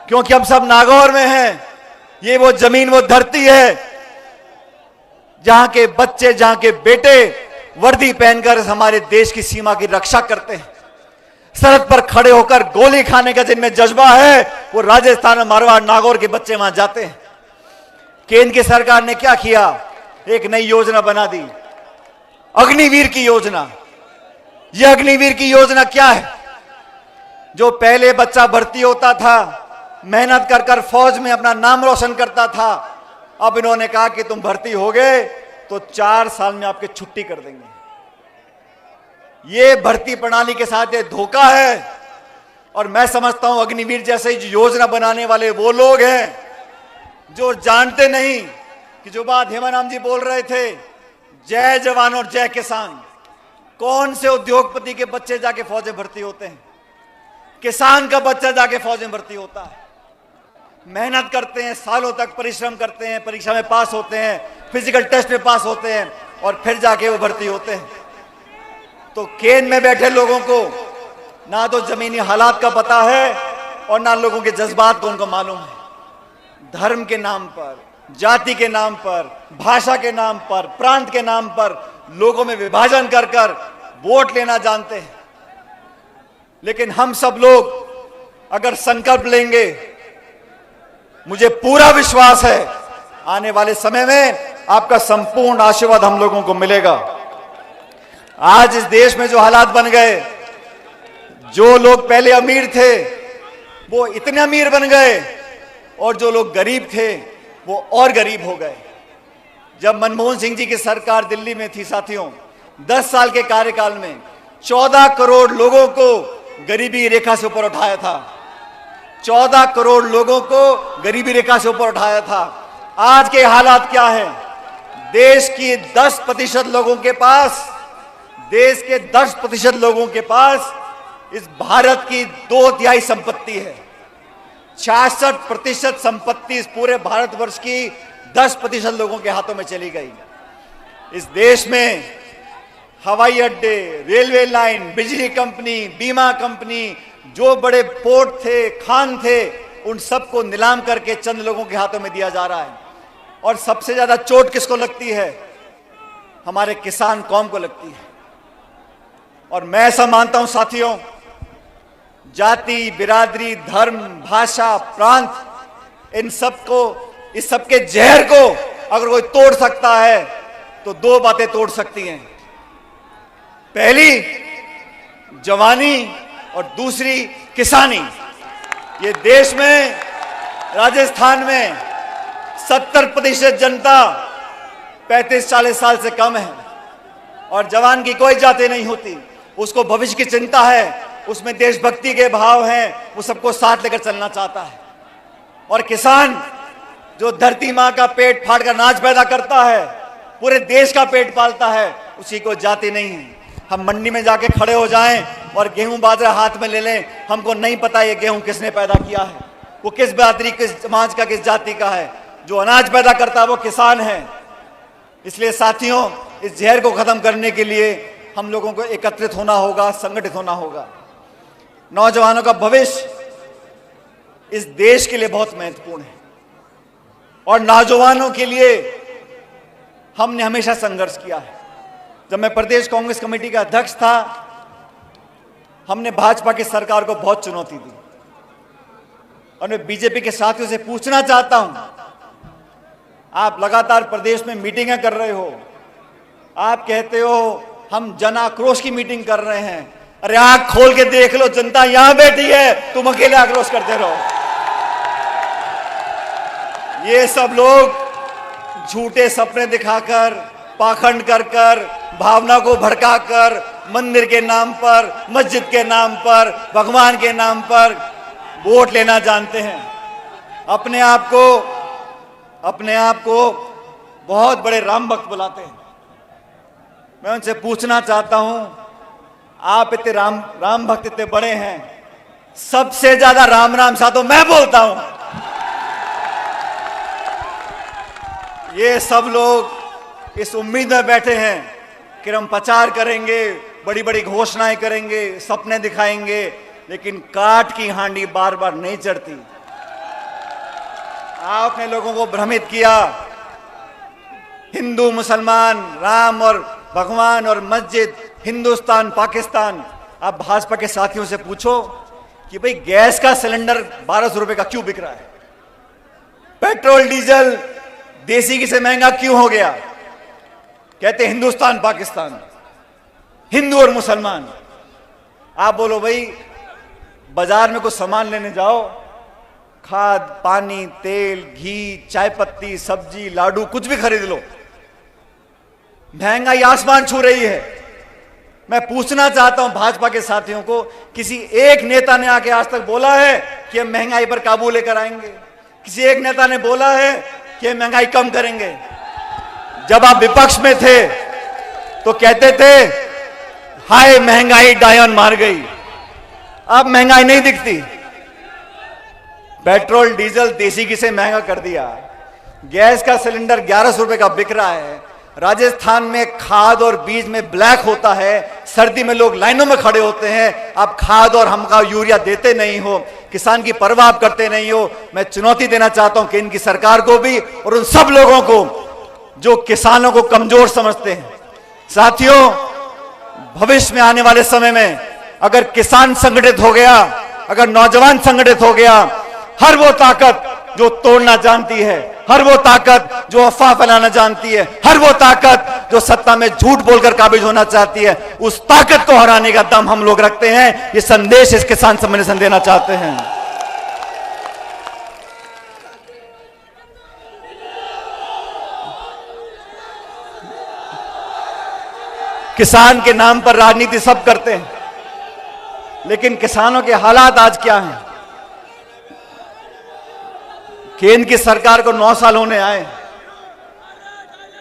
क्योंकि हम सब नागौर में हैं। ये वो जमीन, वो धरती है जहां के बच्चे, जहां के बेटे वर्दी पहनकर हमारे देश की सीमा की रक्षा करते हैं। सरहद पर खड़े होकर गोली खाने का जिनमें जज्बा है, वो राजस्थान, मारवाड़, नागौर के बच्चे वहां जाते हैं। केंद्र की सरकार ने क्या किया? एक नई योजना बना दी, अग्निवीर की योजना। यह अग्निवीर की योजना क्या है? जो पहले बच्चा भर्ती होता था, मेहनत कर कर फौज में अपना नाम रोशन करता था, अब इन्होंने कहा कि तुम भर्ती हो गए तो 4 साल में आपकी छुट्टी कर देंगे। ये भर्ती प्रणाली के साथ ये धोखा है। और मैं समझता हूं अग्निवीर जैसे योजना बनाने वाले वो लोग हैं जो जानते नहीं कि जो बात हेमाराम जी बोल रहे थे, जय जवान और जय किसान। कौन से उद्योगपति के बच्चे जाके फौज में भर्ती होते हैं? किसान का बच्चा जाके फौज में भर्ती होता है। मेहनत करते हैं, सालों तक परिश्रम करते हैं, परीक्षा में पास होते हैं, फिजिकल टेस्ट में पास होते हैं और फिर जाके वो भर्ती होते हैं। तो केंद्र में बैठे लोगों को ना तो जमीनी हालात का पता है और ना लोगों के जज्बात को उनको मालूम है। धर्म के नाम पर, जाति के नाम पर, भाषा के नाम पर, प्रांत के नाम पर लोगों में विभाजन कर कर वोट लेना जानते हैं। लेकिन हम सब लोग अगर संकल्प लेंगे, मुझे पूरा विश्वास है आने वाले समय में आपका संपूर्ण आशीर्वाद हम लोगों को मिलेगा। आज इस देश में जो हालात बन गए, जो लोग पहले अमीर थे वो इतने अमीर बन गए और जो लोग गरीब थे वो और गरीब हो गए। जब मनमोहन सिंह जी की सरकार दिल्ली में थी साथियों, 10 साल के कार्यकाल में 14 करोड़ लोगों को गरीबी रेखा से ऊपर उठाया था। 14 करोड़ लोगों को गरीबी रेखा से ऊपर उठाया था। आज के हालात क्या है? देश की 10% लोगों के पास, देश के 10% लोगों के पास इस भारत की 2/3 संपत्ति है। 66% संपत्ति इस पूरे भारतवर्ष की 10% लोगों के हाथों में चली गई। इस देश में हवाई अड्डे, रेलवे लाइन, बिजली कंपनी, बीमा कंपनी, जो बड़े पोर्ट थे, खान थे, उन सबको नीलाम करके चंद लोगों के हाथों में दिया जा रहा है। और सबसे ज्यादा चोट किसको लगती है? हमारे किसान कौम को लगती है। और मैं ऐसा मानता हूं साथियों, जाति, बिरादरी, धर्म, भाषा, प्रांत, इन सबको, इस सबके जहर को अगर कोई तोड़ सकता है तो 2 बातें तोड़ सकती हैं। पहली जवानी और दूसरी किसानी। ये देश में, राजस्थान में 70% जनता 35-40 साल से कम है और जवान की कोई जाति नहीं होती। उसको भविष्य की चिंता है, उसमें देशभक्ति के भाव हैं, वो सबको साथ लेकर चलना चाहता है। और किसान जो धरती मां का पेट फाड़ कर अनाज पैदा करता है, पूरे देश का पेट पालता है, उसी को जाति नहीं है। हम मंडी में जाके खड़े हो जाएं और गेहूं बाजरा हाथ में ले लें, हमको नहीं पता ये गेहूं किसने पैदा किया है, वो किस बिरादरी, किस समाज का, किस जाति का है। जो अनाज पैदा करता है वो किसान है। इसलिए साथियों, इस जहर को खत्म करने के लिए हम लोगों को एकत्रित होना होगा, संगठित होना होगा। नौजवानों का भविष्य इस देश के लिए बहुत महत्वपूर्ण है और नौजवानों के लिए हमने हमेशा संघर्ष किया है। जब मैं प्रदेश कांग्रेस कमेटी का अध्यक्ष था, हमने भाजपा की सरकार को बहुत चुनौती दी। और मैं बीजेपी के साथियों से पूछना चाहता हूं, आप लगातार प्रदेश में मीटिंगें कर रहे हो, आप कहते हो हम जन आक्रोश की मीटिंग कर रहे हैं। अरे आंख खोल के देख लो, जनता यहां बैठी है, तुम अकेले आक्रोश करते रहो। ये सब लोग झूठे सपने दिखाकर, पाखंड कर कर, भावना को भड़काकर, मंदिर के नाम पर, मस्जिद के नाम पर, भगवान के नाम पर वोट लेना जानते हैं। अपने आप को बहुत बड़े राम भक्त बुलाते हैं। मैं उनसे पूछना चाहता हूं, आप इतने राम भक्त इतने बड़े हैं, सबसे ज्यादा राम राम सा तो मैं बोलता हूं। ये सब लोग इस उम्मीद में बैठे हैं कि हम प्रचार करेंगे, बड़ी बड़ी घोषणाएं करेंगे, सपने दिखाएंगे, लेकिन काठ की हांडी बार बार नहीं चढ़ती। आपने लोगों को भ्रमित किया। हिंदू मुसलमान, राम और भगवान और मस्जिद, हिंदुस्तान पाकिस्तान। आप भाजपा के साथियों से पूछो कि भाई गैस का सिलेंडर 1200 रुपए का क्यों बिक रहा है, पेट्रोल डीजल देसी घी से महंगा क्यों हो गया। कहते हिंदुस्तान पाकिस्तान, हिंदू और मुसलमान। आप बोलो भाई बाजार में कुछ सामान लेने जाओ, खाद, पानी, तेल, घी, चाय पत्ती, सब्जी, लाडू, कुछ भी खरीद लो, महंगाई आसमान छू रही है। मैं पूछना चाहता हूं भाजपा के साथियों को, किसी एक नेता ने आके आज तक बोला है कि हम महंगाई पर काबू लेकर आएंगे? किसी एक नेता ने बोला है कि हम महंगाई कम करेंगे? जब आप विपक्ष में थे तो कहते थे हाय महंगाई डायन मार गई। अब महंगाई नहीं दिखती। पेट्रोल डीजल देसी घी से महंगा कर दिया। गैस का सिलेंडर 1100 रुपए का बिक रहा है। राजस्थान में खाद और बीज में ब्लैक होता है, सर्दी में लोग लाइनों में खड़े होते हैं। आप खाद और हमका यूरिया देते नहीं हो, किसान की परवाह आप करते नहीं हो। मैं चुनौती देना चाहता हूं कि इनकी सरकार को भी और उन सब लोगों को जो किसानों को कमजोर समझते हैं। साथियों, भविष्य में आने वाले समय में अगर किसान संगठित हो गया, अगर नौजवान संगठित हो गया, हर वो ताकत जो तोड़ना जानती है, हर वो ताकत जो अफवाह फैलाना जानती है, हर वो ताकत जो सत्ता में झूठ बोलकर काबिज होना चाहती है, उस ताकत को हराने का दम हम लोग रखते हैं। ये संदेश इस किसान सम्मेलन देना चाहते हैं। किसान के नाम पर राजनीति सब करते हैं, लेकिन किसानों के हालात आज क्या हैं? केंद्र की सरकार को 9 साल होने आए।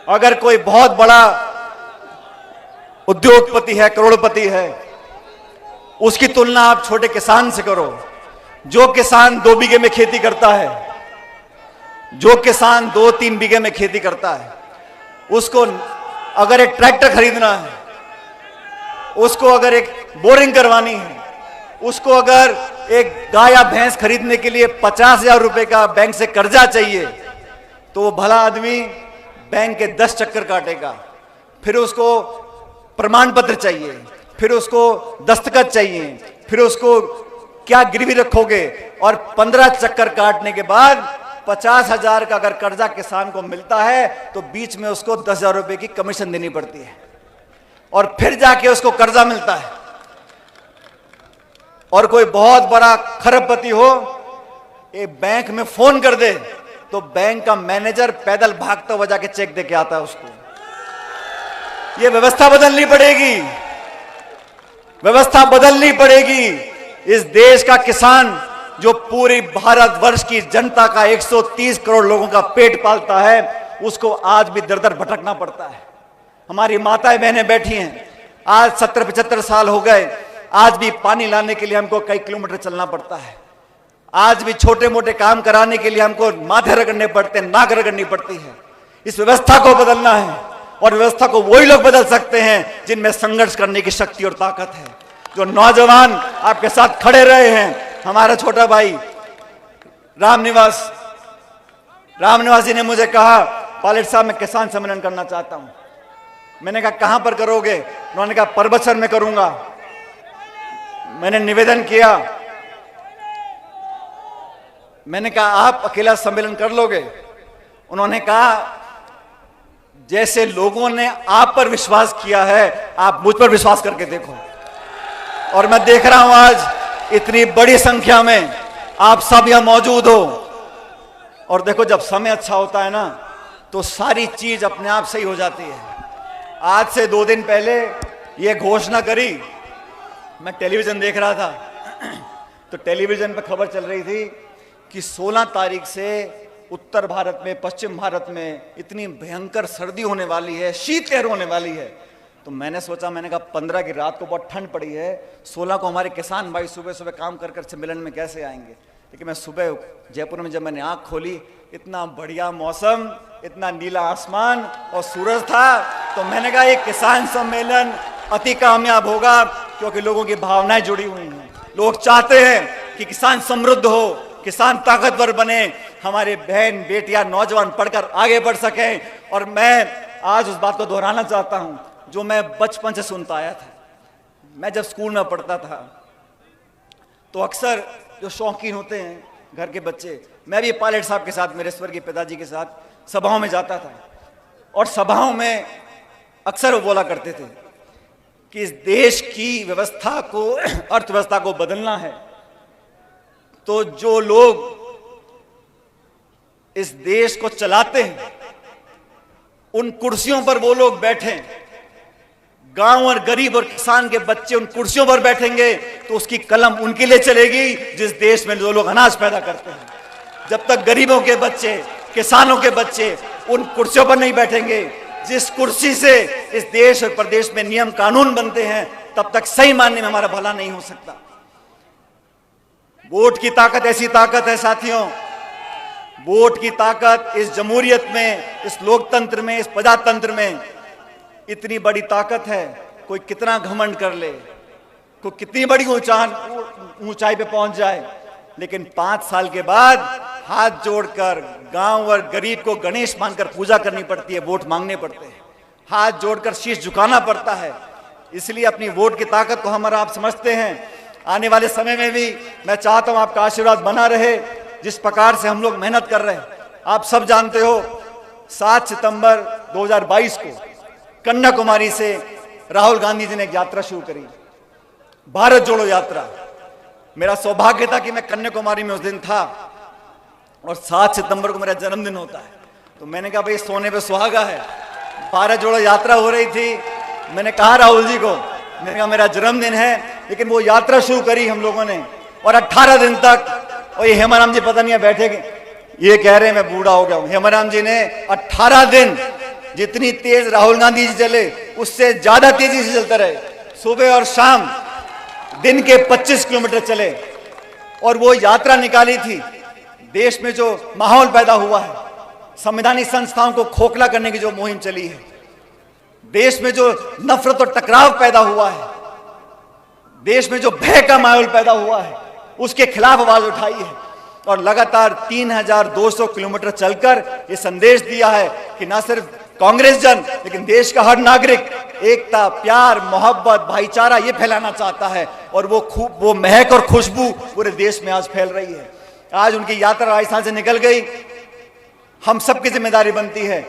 अगर कोई बहुत बड़ा उद्योगपति है, करोड़पति है, उसकी तुलना आप छोटे किसान से करो। जो किसान 2 बीघे में खेती करता है, जो किसान 2-3 बीघे में खेती करता है, उसको अगर एक ट्रैक्टर खरीदना है, उसको अगर एक बोरिंग करवानी है, उसको अगर एक गाय या भैंस खरीदने के लिए 50,000 रुपए का बैंक से कर्जा चाहिए, तो वो भला आदमी बैंक के 10 चक्कर काटेगा। फिर उसको प्रमाण पत्र चाहिए, फिर उसको दस्तखत चाहिए, फिर उसको क्या गिरवी रखोगे, और 15 चक्कर काटने के बाद 50,000 का अगर कर्जा किसान को मिलता है तो बीच में उसको 10,000 रुपए की कमीशन देनी पड़ती है, और फिर जाके उसको कर्जा मिलता है। और कोई बहुत बड़ा खरबपति हो, एक बैंक में फोन कर दे तो बैंक का मैनेजर पैदल भागता हुआ जाके चेक देके आता है उसको। ये व्यवस्था बदलनी पड़ेगी, व्यवस्था बदलनी पड़ेगी। इस देश का किसान जो पूरी भारतवर्ष की जनता का 130 करोड़ लोगों का पेट पालता है, उसको आज भी दर दर भटकना पड़ता है। हमारी माताएं बहनें बैठी हैं, आज 70-75 साल हो गए, आज भी पानी लाने के लिए हमको कई किलोमीटर चलना पड़ता है। आज भी छोटे मोटे काम कराने के लिए हमको माथे रगड़ने पड़ते हैं, नाक रगड़नी पड़ती है। इस व्यवस्था को बदलना है, और व्यवस्था को वही लोग बदल सकते हैं जिनमें संघर्ष करने की शक्ति और ताकत है। जो नौजवान आपके साथ खड़े रहे हैं, हमारा छोटा भाई रामनिवास जी ने मुझे कहा, पायलट साहब मैं किसान सम्मेलन करना चाहता हूं। मैंने कहा कहां पर करोगे? उन्होंने कहा परबतसर में करूंगा। मैंने निवेदन किया, मैंने कहा आप अकेला सम्मेलन कर लोगे? उन्होंने कहा जैसे लोगों ने आप पर विश्वास किया है, आप मुझ पर विश्वास करके देखो। और मैं देख रहा हूं आज इतनी बड़ी संख्या में आप सब यहां मौजूद हो। और देखो, जब समय अच्छा होता है ना, तो सारी चीज अपने आप सही हो जाती है। आज से 2 दिन पहले यह घोषणा करी, मैं टेलीविजन देख रहा था, तो टेलीविजन पर खबर चल रही थी कि 16 तारीख से उत्तर भारत में, पश्चिम भारत में इतनी भयंकर सर्दी होने वाली है, शीतलहर होने वाली है। तो मैंने सोचा, मैंने कहा 15 की रात को बहुत ठंड पड़ी है, 16 को हमारे किसान भाई सुबह सुबह काम कर सम्मेलन में कैसे आएंगे। लेकिन मैं सुबह जयपुर में जब मैंने आंख खोली, इतना बढ़िया मौसम, इतना नीला आसमान और सूरज था, तो मैंने कहा ये किसान सम्मेलन अति कामयाब होगा, क्योंकि लोगों की भावनाएं जुड़ी हुई हैं। लोग चाहते हैं कि किसान समृद्ध हो, किसान ताकतवर बने, हमारे बहन बेटियां नौजवान पढ़कर आगे बढ़ सकें। और मैं आज उस बात को दोहराना चाहता हूं जो मैं बचपन से सुनता आया था। मैं जब स्कूल में पढ़ता था तो अक्सर जो शौकीन होते हैं घर के बच्चे, मैं भी पायलट साहब के साथ, मेरे स्वर्गीय पिताजी के साथ सभाओं में जाता था और सभाओं में अक्सर वो बोला करते थे कि इस देश की व्यवस्था को, अर्थव्यवस्था को बदलना है तो जो लोग इस देश को चलाते हैं उन कुर्सियों पर वो लोग बैठे, गांव और गरीब और किसान के बच्चे उन कुर्सियों पर बैठेंगे तो उसकी कलम उनके लिए चलेगी जिस देश में जो लोग अनाज पैदा करते हैं। जब तक गरीबों के बच्चे, किसानों के बच्चे उन कुर्सियों पर नहीं बैठेंगे, जिस कुर्सी से इस देश और प्रदेश में नियम कानून बनते हैं, तब तक सही मानने में हमारा भला नहीं हो सकता। वोट की ताकत ऐसी ताकत है साथियों, वोट की ताकत इस जमहूरियत में, इस लोकतंत्र में, इस प्रजातंत्र में इतनी बड़ी ताकत है। कोई कितना घमंड कर ले, कोई कितनी बड़ी ऊंचाई पे पहुंच जाए, लेकिन 5 साल के बाद हाथ जोड़कर गांव और गरीब को गणेश मानकर पूजा करनी पड़ती है, वोट मांगने पड़ते हैं, हाथ जोड़कर शीश झुकाना पड़ता है। इसलिए अपनी वोट की ताकत को हम और आप समझते हैं। आने वाले समय में भी मैं चाहता हूं आपका आशीर्वाद बना रहे। जिस प्रकार से हम लोग मेहनत कर रहे हैं, आप सब जानते हो 7 सितंबर 2022 को कन्याकुमारी से राहुल गांधी जी ने एक यात्रा शुरू करी, भारत जोड़ो यात्रा। मेरा सौभाग्य था कि मैं कन्याकुमारी में उस दिन था और 7 सितंबर को मेरा जन्मदिन होता है। तो मैंने कहा भाई सोने पे सुहागा है, भारत जोड़ो यात्रा हो रही थी। मैंने कहा राहुल जी को, मैंने कहा मेरा जन्मदिन है, लेकिन वो यात्रा शुरू करी हम लोगों ने और 18 दिन तक, और ये हेमाराम जी पता नहीं है बैठे, ये कह रहे हैं मैं बूढ़ा हो गया हूं। हेमाराम जी ने 18 दिन जितनी तेज राहुल गांधी जी चले उससे ज्यादा तेजी से चलते रहे, सुबह और शाम दिन के 25 किलोमीटर चले और वो यात्रा निकाली थी। देश में जो माहौल पैदा हुआ है, संवैधानिक संस्थाओं को खोखला करने की जो मुहिम चली है, देश में जो नफरत और टकराव पैदा हुआ है, देश में जो भय का माहौल पैदा हुआ है, उसके खिलाफ आवाज उठाई है और लगातार 3200 किलोमीटर चलकर ये संदेश दिया है कि ना सिर्फ कांग्रेस जन लेकिन देश का हर नागरिक एकता, प्यार, मोहब्बत, भाईचारा ये फैलाना चाहता है और वो महक और खुशबू पूरे देश में आज फैल रही है। आज उनकी यात्रा राजस्थान से निकल गई, हम सबकी जिम्मेदारी बनती है